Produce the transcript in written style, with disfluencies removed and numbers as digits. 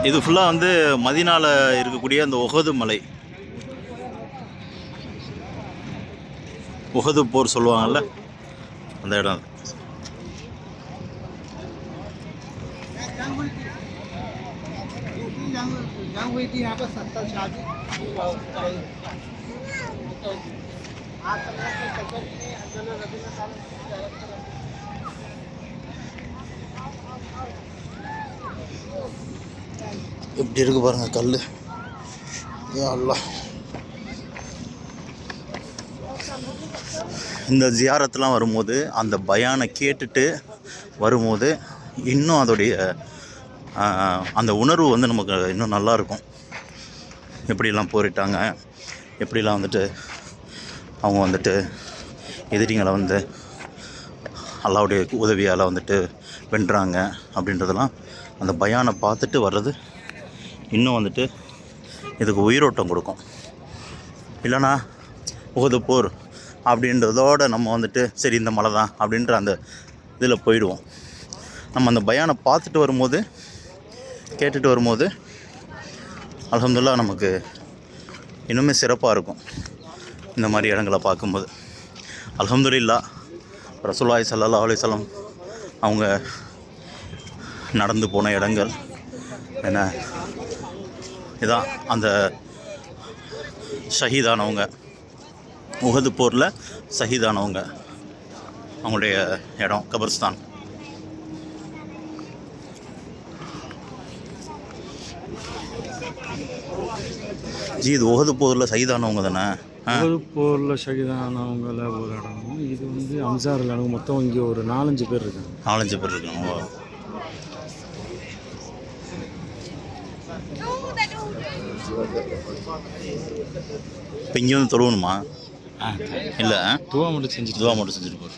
இது ஃபுல்லாக வந்து மதீனால இருக்கக்கூடிய அந்த உஹது மலை, உஹது போர் சொல்லுவாங்கள்ல அந்த இடம். எப்படி இருக்கு பாருங்க கல். யா அல்லாஹ். இந்த ஜியாரத்துலாம் வரும்போது அந்த பயானை கேட்டுட்டு வரும்போது இன்னும் அதோடைய அந்த உணர்வு வந்து நமக்கு இன்னும் நல்லாயிருக்கும். எப்படிலாம் போரிட்டாங்க, எப்படிலாம் வந்துட்டு அவங்க வந்துட்டு எதிரிங்களை வந்து அல்லாவுடைய உதவியால் வந்துட்டு வென்றாங்க அப்படின்றதெல்லாம் அந்த பயானை பார்த்துட்டு வர்றது இன்னும் வந்துட்டு இதுக்கு உயிரோட்டம் கொடுக்கும். இல்லைனா உஹது போர் அப்படின்றதோடு நம்ம வந்துட்டு சரி இந்த மலை தான் அப்படின்ற அந்த இதில் போயிடுவோம். நம்ம அந்த பயானை பார்த்துட்டு வரும்போது, கேட்டுட்டு வரும்போது அல்ஹம்துலில்லாஹ் நமக்கு இன்னுமே சிறப்பாக இருக்கும். இந்த மாதிரி இடங்களை பார்க்கும்போது அல்ஹம்துலில்லாஹ் ரசூலுல்லாஹி ஸல்லல்லாஹு அலைஹி வஸல்லம் அவங்க நடந்து போன இடங்கள் என்ன, இதான் அந்த ஷஹீதானவங்க, உஹது போரில் ஷஹீதானவங்க அவங்களுடைய இடம், கபர்ஸ்தான். ஜி இது உஹது போரில் ஷஹீதானவங்க தானே? உஹது போரில் ஷஹீதானவங்கள ஒரு இடம். இது வந்து அம்சாரில் எனக்கு மொத்தம் இங்கே ஒரு 4-5 பேர் இருக்காங்க. 4-5 பேர் இருக்காங்க. இப்போ இங்கே வந்து தொழுவணுமா? இல்லை, துவா மட்டும் செஞ்சுட்டு போகிறோம்.